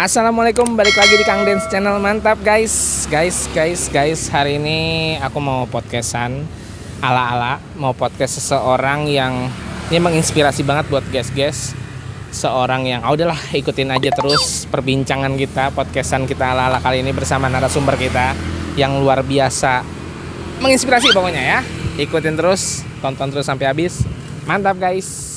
Assalamualaikum, balik lagi di Kang Dance Channel. Mantap guys. Hari ini aku mau podcastan ala-ala. Mau podcast seseorang yang ini menginspirasi banget buat guys. Seorang yang udahlah, ikutin aja terus perbincangan kita, podcastan kita ala-ala kali ini bersama narasumber kita yang luar biasa, menginspirasi pokoknya ya. Ikutin terus, tonton terus sampai habis. Mantap guys.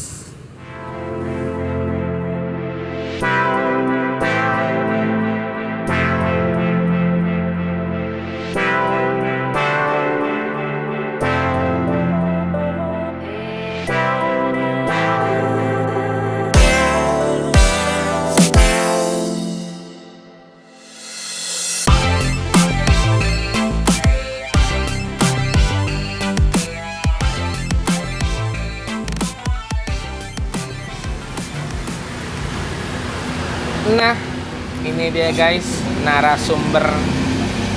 Nah, ini dia guys, narasumber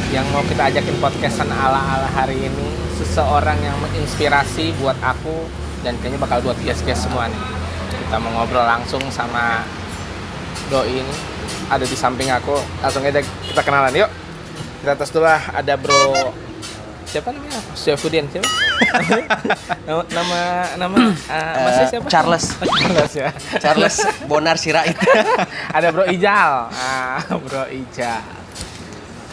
yang mau kita ajakin podcastan ala-ala hari ini. Seseorang yang menginspirasi buat aku dan kayaknya bakal buat guys-guys semua nih. Kita mau ngobrol langsung sama doi ini, ada di samping aku. Langsung aja kita kenalan, yuk. Kita tes dulu lah, ada bro. Siapa namanya? Syafuddin, siapa? nama masnya siapa? Charles Ya. Charles Bonar Sirait. Ada Bro Ijal. Bro Ijal.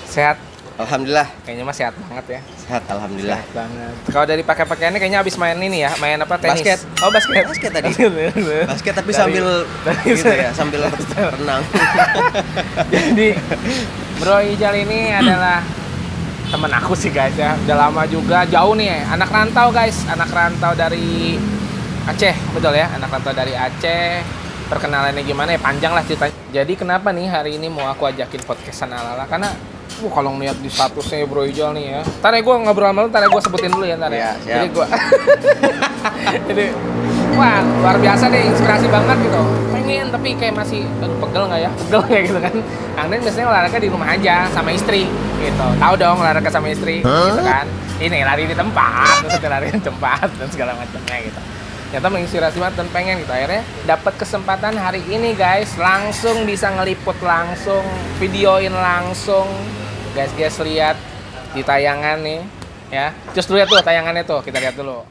Sehat? Alhamdulillah. Kayaknya mah sehat banget ya. Sehat alhamdulillah. Sehat banget. Kalau dari pakaiannya kayaknya abis main ini ya, main apa, tenis? Basket. Oh, basket. Basket tadi. Basket tapi sambil gitu ya, sambil renang. Jadi Bro Ijal ini adalah temen aku sih guys ya. Udah lama juga, jauh nih ya. Anak rantau guys, anak rantau dari Aceh, betul ya? Anak rantau dari Aceh. Perkenalannya gimana ya, panjang lah ceritanya. Jadi kenapa nih hari ini mau aku ajakin podcastan ala-ala? Karena kalau ngeliat di statusnya Bro Ijal nih ya. Ntar ya gue ngobrol sama lu, ntar ya gue sebutin dulu ya ntar ya. Jadi gue jadi wah, luar biasa deh, inspirasi banget gitu. Pengen tapi kayak masih pegel nggak ya? Pegel kayak gitu kan. Kang Den biasanya olahraga di rumah aja sama istri gitu. Tahu dong olahraga sama istri gitu kan. Ini lari di tempat, terus lari di tempat dan segala macamnya gitu. Ternyata menginspirasi banget dan pengen gitu. Akhirnya dapat kesempatan hari ini guys, langsung bisa ngeliput langsung, videoin langsung. Guys lihat di tayangan nih ya. Terus lihat tuh tayangannya tuh, kita lihat dulu.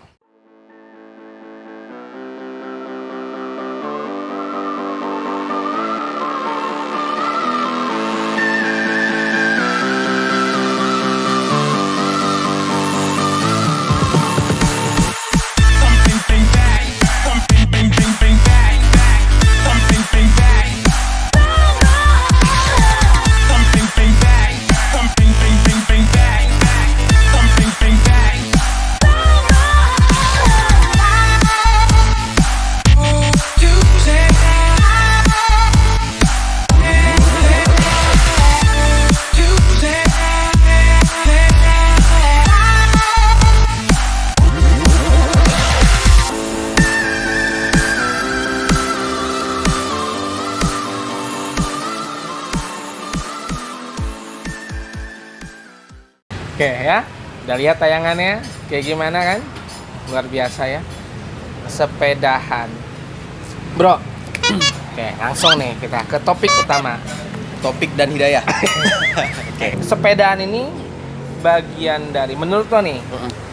Oke ya, udah lihat tayangannya kayak gimana kan? Luar biasa ya. Sepedahan. Bro. Oke, langsung nih kita ke topik utama. Topik dan hidayah. Oke. Sepedaan ini bagian dari, menurut lo nih,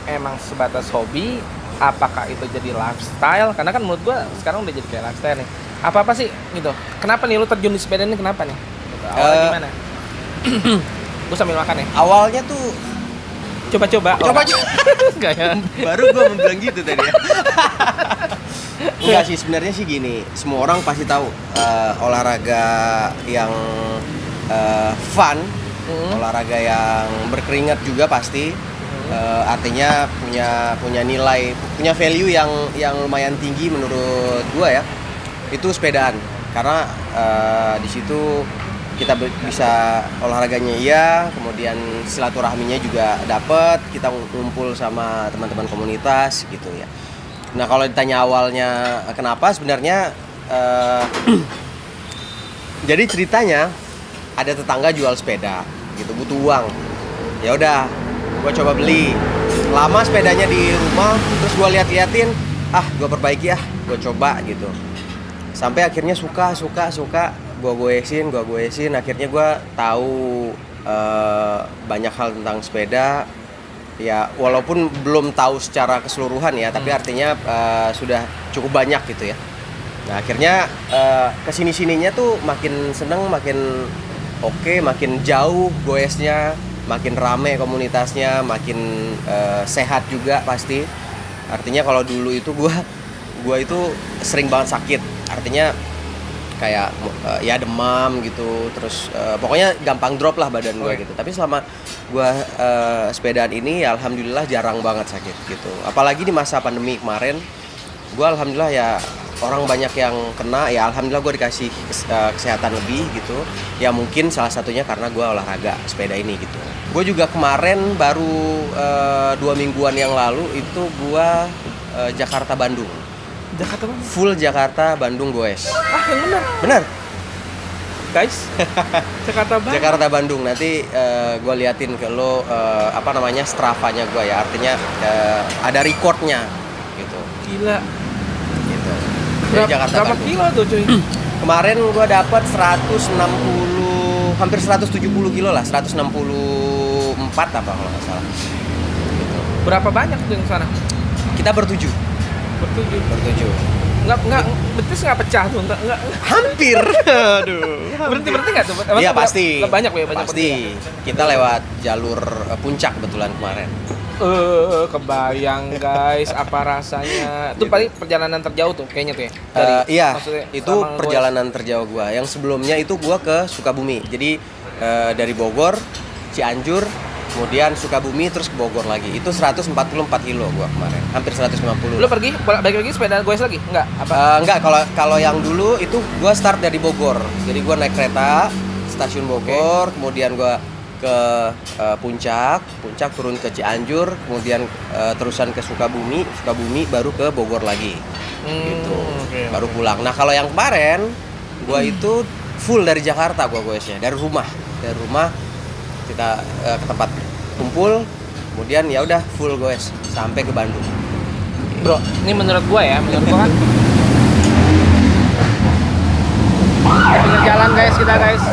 emang sebatas hobi? Apakah itu jadi lifestyle? Karena kan menurut gua sekarang udah jadi kayak lifestyle nih. Apa sih gitu? Kenapa nih lo terjun di sepeda ini, kenapa nih? Gitu. Awalnya gimana? Gue sambil makan ya. Awalnya tuh coba Enggak ya? baru gue mau bilang gitu tadi ya. Enggak sih, sebenarnya sih gini, semua orang pasti tahu olahraga yang fun, olahraga yang berkeringat juga pasti, artinya punya nilai, punya value yang lumayan tinggi menurut gue ya. Itu sepedaan, karena di situ kita bisa olahraganya iya, kemudian silaturahminya juga dapet, kita ngumpul sama teman-teman komunitas gitu ya. Nah kalau ditanya awalnya kenapa, sebenarnya jadi ceritanya ada tetangga jual sepeda gitu, butuh uang. Ya udah, gue coba beli. Lama sepedanya di rumah, terus gue liatin, gue perbaiki ya, gue coba gitu. Sampai akhirnya suka gua goesin, akhirnya gua tahu banyak hal tentang sepeda. Ya walaupun belum tahu secara keseluruhan ya, tapi artinya sudah cukup banyak gitu ya. Nah akhirnya kesini-sininya tuh makin seneng, makin oke, makin jauh goesnya, makin rame komunitasnya, makin sehat juga pasti. Artinya kalau dulu itu gua itu sering banget sakit, artinya kayak ya demam gitu, terus pokoknya gampang drop lah badan gua gitu. Tapi selama gua sepedaan ini ya alhamdulillah jarang banget sakit gitu. Apalagi di masa pandemi kemarin, gua alhamdulillah ya orang banyak yang kena, ya alhamdulillah gue dikasih kesehatan lebih gitu. Ya mungkin salah satunya karena gue olahraga sepeda ini gitu. Gue juga kemarin baru 2 mingguan yang lalu itu gue Jakarta Bandung. Jakarta Bandung. Full Jakarta Bandung goes. Yang benar. Benar. Guys. Jakarta Bandung. Jakarta Bandung, nanti gue liatin ke lo Strava-nya gue ya. Artinya ada recordnya gitu. Gila. Gitu. Jakarta Berapa kilo tuh cuy? Kemarin gua dapat 160, hampir 170 kilo lah, 164 apa kalau nggak salah. Gitu. Berapa banyak tuh yang sana? Kita bertujuh. Bertujuh. Enggak, betis nggak pecah tuh, enggak. Hampir. Aduh. Berhenti nggak tuh? Iya pasti. Banyak ya, banyak. Pasti. Kita lewat jalur puncak kebetulan kemarin. Kebayang guys, apa rasanya? Itu paling perjalanan terjauh tuh kayaknya tuh ya. Iya, itu perjalanan terjauh gua. Yang sebelumnya itu gua ke Sukabumi. Jadi dari Bogor, Cianjur, kemudian Sukabumi, terus ke Bogor lagi. Itu 144 kilo gua kemarin, hampir 150. Lu pergi balik lagi sepeda goes lagi? Enggak? Enggak, kalau yang dulu itu gua start dari Bogor. Jadi gua naik kereta stasiun Bogor, kemudian gua ke puncak turun ke Cianjur, kemudian terusan ke Sukabumi baru ke Bogor lagi. Gitu. Baru pulang. Nah, kalau yang kemarin gua itu full dari Jakarta goesnya, dari rumah kita ke tempat kumpul, kemudian ya udah full goes sampai ke Bandung. Bro, ini menurut gua kan pinggir jalan guys, kita guys.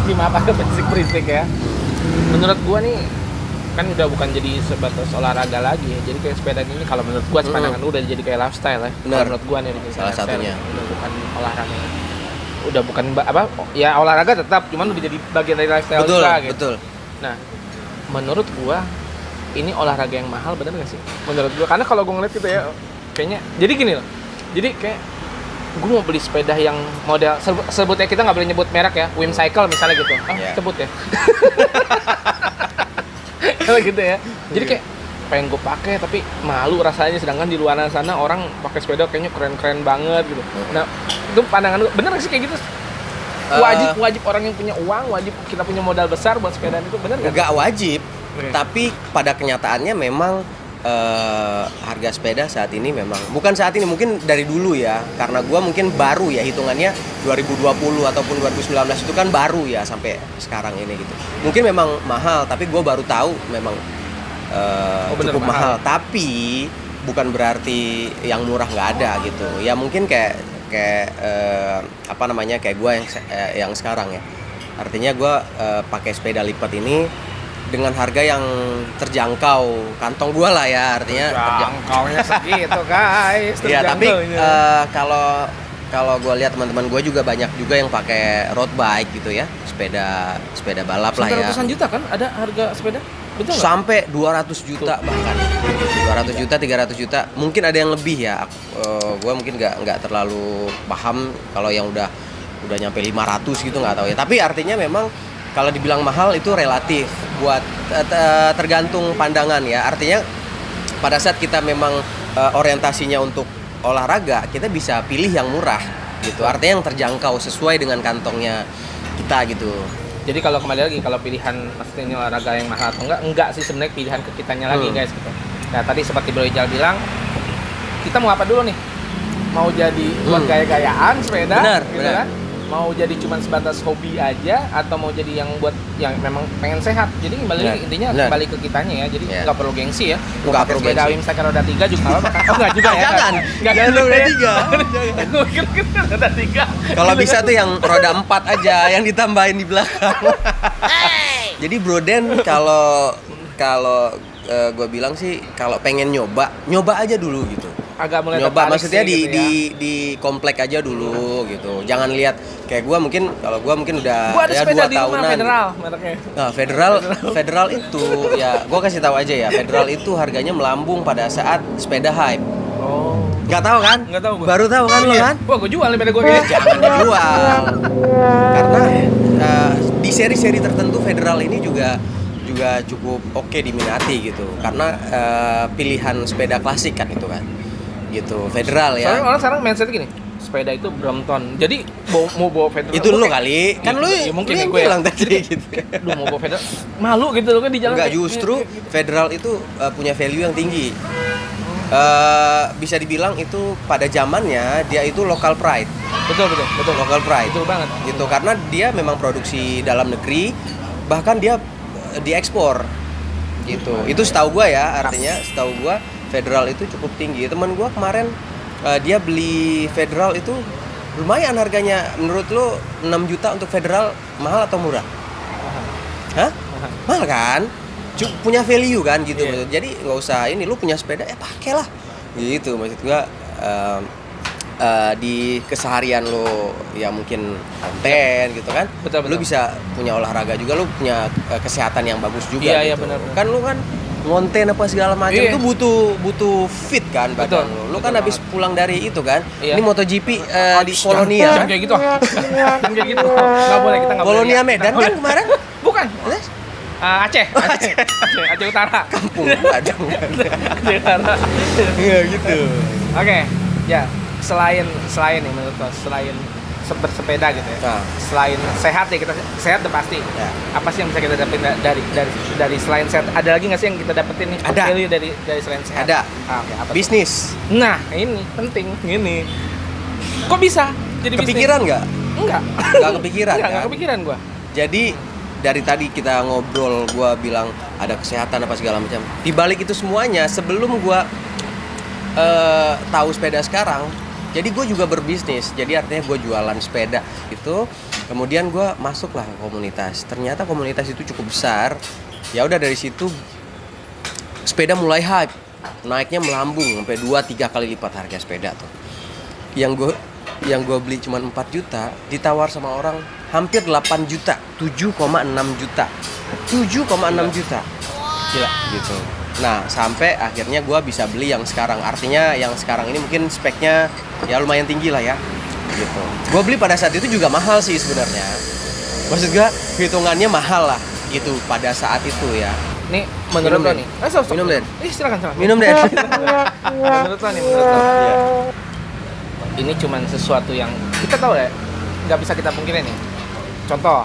Ini maaf agak berisik ya. Menurut gua nih kan udah bukan jadi sebatas olahraga lagi ya. Jadi kayak sepeda ini kalau menurut gua pandangan udah jadi kayak lifestyle ya. Benar. Menurut gua nih salah satunya. Udah bukan olahraga. Udah bukan ya olahraga tetap, cuman udah jadi bagian dari lifestyle juga gitu. Betul. Nah, menurut gua ini olahraga yang mahal, bener gak sih? Menurut gua, karena kalau gua ngeliat gitu ya, kayaknya jadi gini loh. Jadi kayak gue mau beli sepeda yang model sebutnya, kita nggak boleh nyebut merek ya, Whimcycle misalnya gitu. Sebut ya. Kalau gitu ya. Jadi kayak pengen gue pakai tapi malu rasanya, sedangkan di luar sana orang pakai sepeda kayaknya keren-keren banget gitu. Nah, itu pandangan lu bener gak sih kayak gitu? Wajib orang yang punya uang, wajib kita punya modal besar buat sepedaan itu, bener gak? Nggak wajib, tapi pada kenyataannya memang harga sepeda saat ini memang bukan saat ini, mungkin dari dulu ya, karena gua mungkin baru ya hitungannya 2020 ataupun 2019 itu kan baru ya sampai sekarang ini gitu. Mungkin memang mahal, tapi gua baru tahu memang cukup mahal. Tapi bukan berarti yang murah nggak ada gitu. Ya mungkin kayak kayak gua yang sekarang ya. Artinya gua pakai sepeda lipat ini dengan harga yang terjangkau kantong gua lah ya, artinya terjangkaunya segitu guys. Iya, tapi kalau gua lihat teman-teman gua juga banyak juga yang pakai road bike gitu ya, sepeda balap lah ya. Sampai ratusan juta kan ada harga sepeda? Betul nggak? Sampai 200 juta bahkan. 200 juta, 300 juta. Mungkin ada yang lebih ya. Gua mungkin nggak terlalu paham kalau yang udah nyampe 500 gitu, nggak tahu ya. Tapi artinya memang kalau dibilang mahal itu relatif, buat tergantung pandangan ya. Artinya pada saat kita memang orientasinya untuk olahraga, kita bisa pilih yang murah gitu. Artinya yang terjangkau sesuai dengan kantongnya kita gitu. Jadi kalau kembali lagi, kalau pilihan maksudnya ini olahraga yang mahal atau enggak sih sebenarnya pilihan ke kitanya lagi guys gitu. Nah tadi seperti Bro Ijal bilang, kita mau apa dulu nih? Mau jadi buat gaya-gayaan sepeda, benar, gitu benar. kan? mau jadi cuman sebatas hobi aja atau mau jadi yang buat yang memang pengen sehat. Jadi intinya kembali ke kitanya ya. Jadi nggak perlu gengsi ya. Nggak perlu sepeda gengsi. misalkan roda 3 juga nggak apa-apa. Oh nggak juga ya. Jangan roda 3. Roda 3. Kalau bisa tuh yang roda 4 aja yang ditambahin di belakang. Jadi Broden kalau gue bilang sih kalau pengen nyoba aja dulu gitu. Agak mulai Nyoba tertarik maksudnya sih, gitu ya. di komplek aja dulu gitu. Jangan lihat kayak gua mungkin udah Gua ada ya sepeda 2 di rumah tahunan. Federal mereknya. Nah, Federal itu ya gua kasih tahu aja ya. Federal itu harganya melambung pada saat sepeda hype. Oh. Nggak tahu kan? Nggak tahu gua. Baru tahu kan lo kan? Wah, gua jual sepeda gua kayaknya. Jangan dijual. Karena di seri-seri tertentu Federal ini juga cukup oke diminati gitu. Karena pilihan sepeda klasik kan itu kan. Gitu, Federal ya. Soalnya orang sekarang mindset gini, sepeda itu Brompton. Jadi mau bawa Federal. Itu lu kali. Kan lu mungkin yang gue bilang tadi gitu. Lu mau bawa Federal, malu gitu lu kan di jalan. Enggak, justru Federal itu punya value yang tinggi. Bisa dibilang itu pada zamannya dia itu local pride. Betul. Local pride. Betul banget. Gitu karena dia memang produksi dalam negeri, bahkan dia diekspor. Gitu. Itu setahu gua ya, artinya setahu gua Federal itu cukup tinggi. Temen gua kemarin dia beli Federal itu lumayan harganya. Menurut lu 6 juta untuk Federal mahal atau murah? Hah? Mahal kan? Punya value kan gitu. Yeah. Jadi nggak usah ini lu punya sepeda ya pakailah. Gitu maksud gua di keseharian lo ya mungkin konten gitu kan. Betul. Lu bisa punya olahraga juga, lu punya kesehatan yang bagus juga. Iya, gitu. benar. Kan lu kan ngonten apa segala macam Iya. itu butuh fit kan badan lu. Lu kan Betul habis pulang dari itu kan. Iya. Ini MotoGP di Polonia. Jangan kayak gitu. Jangan kayak gitu. Enggak boleh, kita enggak boleh. Polonia lihat. Medan Nggak kan boleh. kemarin? Bukan. Terus? Aceh Utara. Kampung gua dong. Aceh Utara. Iya gitu. Oke, ya selain nih menurut lo, selain bersepeda gitu ya, Nah. selain sehat ya, kita sehat udah pasti. Ya. Apa sih yang bisa kita dapetin dari selain sehat? Ada lagi nggak sih yang kita dapetin nih? Ada. Value dari selain sehat? Ada. Oke, apa tuh? Bisnis. Nah, ini penting. Ini kok bisa jadi Kepikiran nggak? bisnis? Enggak. Nggak kepikiran Enggak kan? kepikiran gua. Jadi dari tadi kita ngobrol, gua bilang ada kesehatan apa segala macam. Di balik itu semuanya, sebelum gua tahu sepeda sekarang, jadi gue juga berbisnis. Jadi artinya gue jualan sepeda itu. Kemudian gue masuklah ke komunitas. Ternyata komunitas itu cukup besar. Ya udah dari situ sepeda mulai hype, naiknya melambung sampai 2-3 kali lipat harga sepeda tuh. Yang gue beli cuma 4 juta, ditawar sama orang hampir 8 juta, 7,6 juta. 7,6 juta. Gila gitu. Nah, sampai akhirnya gue bisa beli yang sekarang. Artinya yang sekarang ini mungkin speknya ya lumayan tinggi lah ya. Gitu. Gue beli pada saat itu juga mahal sih sebenarnya. Maksud gue hitungannya mahal lah gitu pada saat itu ya. Nih, menurut Minum, lo Den. nih. Stop. Minum, Den. Silakan. Minum deh. Menurut lo. Iya. Ini cuman sesuatu yang kita tahu ya, nggak bisa kita pungkiri nih. Contoh,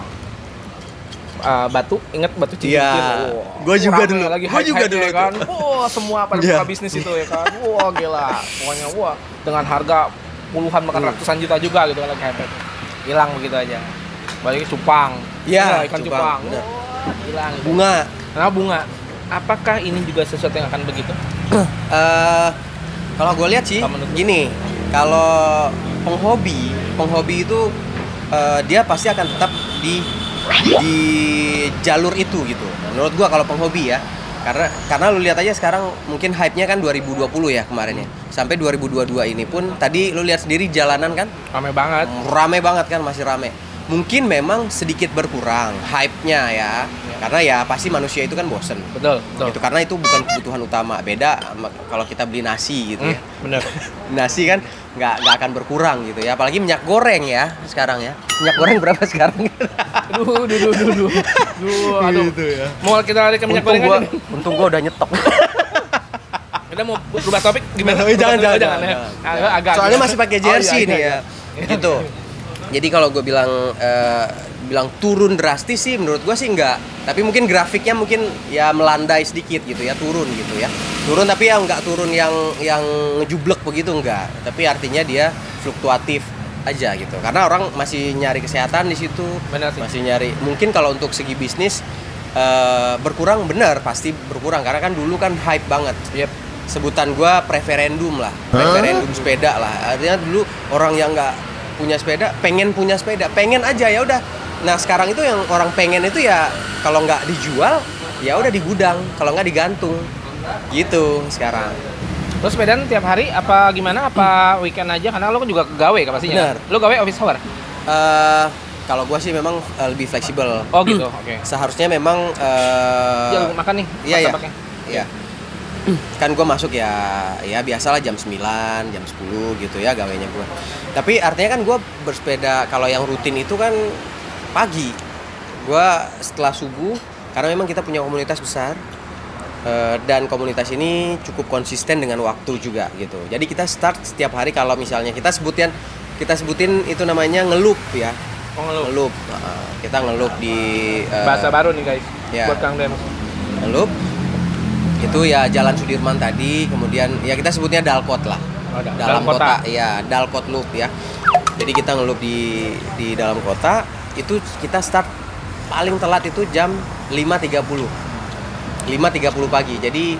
batu, ingat batu cincin. Iya. Gua juga dulu. Gua juga dulu ya kan. Wah, semua pada Iya. buka bisnis itu ya kan. Wah, gila. Pokoknya wah, dengan harga puluhan bahkan ratusan juta juga gitu kan lagi hype. Hilang begitu aja. Balik cupang. Iya, ikan cupang, cupang. bener. Wah, hilang. Bunga. Nah, bunga. Apakah ini juga sesuatu yang akan begitu? Kalau gue lihat sih Kalau menurut lu? gini, kalau penghobi itu dia pasti akan tetap di jalur itu gitu. Menurut gua kalau penghobi ya. Karena lu lihat aja sekarang mungkin hype-nya kan 2020 ya kemarin ya. Sampai 2022 ini pun tadi lu lihat sendiri jalanan kan Ramai banget. rame banget kan, masih rame. Mungkin memang sedikit berkurang hype-nya ya. Karena ya pasti manusia itu kan bosen. Betul. Gitu, karena itu bukan kebutuhan utama. Beda sama kalau kita beli nasi gitu ya. Bener. Nasi kan nggak akan berkurang gitu ya. Apalagi minyak goreng ya sekarang ya. Minyak goreng berapa sekarang? Duh, aduh. Gitu ya. Mau kita lari ke minyak goreng aja nih. Untung gua udah nyetok. Kita mau berubah topik gimana? Jangan. ya. Agak. Soalnya masih pakai jersey iya, nih iya. ya. Gitu. Jadi kalau gue bilang turun drastis sih menurut gue sih enggak. Tapi mungkin grafiknya mungkin ya melandai sedikit gitu ya, turun gitu ya. Turun tapi ya enggak turun yang ngejublek begitu enggak. Tapi artinya dia fluktuatif aja gitu. Karena orang masih nyari kesehatan di situ, Benar sih. masih nyari. Mungkin kalau untuk segi bisnis berkurang, bener pasti berkurang karena kan dulu kan hype banget. Yep. Sebutan gua preferendum lah, preferendum sepeda lah. Artinya dulu orang yang nggak punya sepeda pengen punya sepeda, pengen aja ya udah. Nah sekarang itu yang orang pengen itu ya kalau nggak dijual ya udah di gudang, kalau nggak digantung gitu sekarang. Terus sepedaan tiap hari apa gimana? Apa weekend aja? Karena lo kan juga gawe kan pastinya. Benar. Lo gawe office hour? Kalau gua sih memang lebih fleksibel. Oh gitu, oke. Seharusnya memang Ya lu makan nih, iya ya, martabaknya. iya. Kan gue masuk ya biasalah jam 9, jam 10 gitu ya gawainya gue. Tapi artinya kan gue bersepeda kalau yang rutin itu kan pagi. Gue setelah subuh karena memang kita punya komunitas besar dan komunitas ini cukup konsisten dengan waktu juga gitu. Jadi kita start setiap hari kalau misalnya kita sebutin itu namanya ngelup ya. Oh, ngelup. Ngelup. Kita ngelup di Bahasa baru nih guys, ya. buat Kang Den. ngelup itu ya Jalan Sudirman tadi, kemudian ya kita sebutnya Dalkot lah. Oh, Dalam kota. Ya, Dalkot Loop ya. Jadi kita ngelup di dalam kota, itu kita start paling telat itu jam 5.30 pagi. Jadi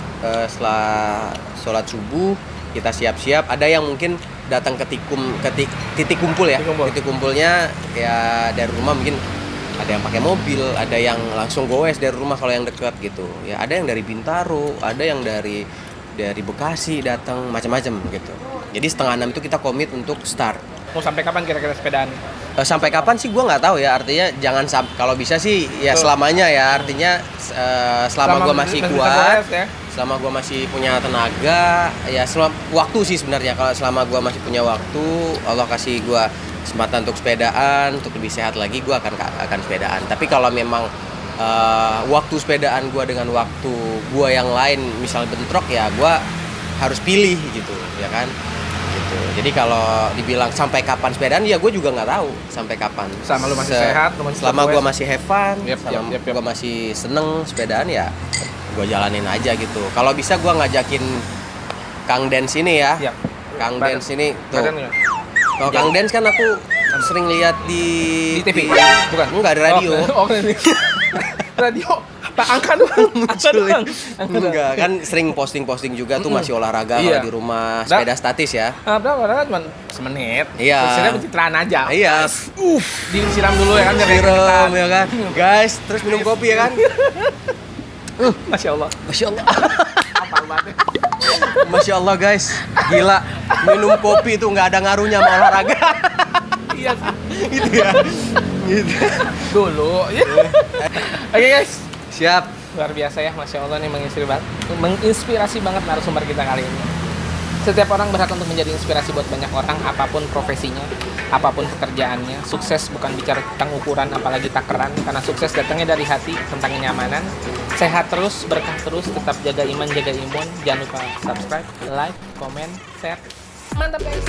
setelah sholat subuh kita siap-siap. Ada yang mungkin datang ke titik kumpul ya. Titik kumpulnya ya dari rumah mungkin ada yang pakai mobil, ada yang langsung goes dari rumah kalau yang dekat gitu. Ya ada yang dari Bintaro, ada yang dari Bekasi datang macam-macam gitu. Jadi 5:30 itu kita komit untuk start. Mau sampai kapan kira-kira sepedaan? Sampai kapan sih gua nggak tahu ya. Artinya jangan kalau bisa sih ya selamanya ya. Artinya selama gua masih kuat, ya? selama gua masih punya tenaga, ya waktu sih sebenarnya. Kalau selama gua masih punya waktu, Allah kasih gua kesempatan untuk sepedaan, untuk lebih sehat lagi, gua akan sepedaan. Tapi kalau memang waktu sepedaan gua dengan waktu gua yang lain misal bentrok ya gua harus pilih gitu ya kan gitu. Jadi kalau dibilang sampai kapan sepedaan ya gue juga nggak tahu sampai kapan. Selama lu masih sehat, lu masih selama gue masih have fun, Yep. gue masih seneng sepedaan ya gue jalanin aja gitu. Kalau bisa gue ngajakin Kang Dens ini ya. Yep. Kang Dens ini tuh. Badan nggak? Kalau Kang Dens kan aku sering lihat di TV? Bukan? Enggak, di radio. Oh, radio. Pak angka doang. Enggak, kan sering posting-posting juga tuh masih olahraga Iya. kalau di rumah, sepeda statis ya. Berapa olahraga cuma semenit. Iya. Terusnya pencitraan aja. Iya. Disiram dulu ya kan biar Siram keringetan. ya kan. Guys, terus minum kopi ya kan. Masya Allah. Masya Allah. Apal banget. Masya Allah guys. Gila. Minum kopi itu nggak ada ngaruhnya sama olahraga. Iya sih. Gitu ya. Gitu. Dulu. Oke guys. Siap. Luar biasa ya, Masya Allah nih menginspirasi banget narasumber kita kali ini. Setiap orang berhak untuk menjadi inspirasi buat banyak orang, apapun profesinya, apapun pekerjaannya. Sukses bukan bicara tentang ukuran, apalagi takaran, karena sukses datangnya dari hati, tentang kenyamanan. Sehat terus, berkah terus, tetap jaga iman, jaga imun. Jangan lupa subscribe, like, komen, share. Mantap guys!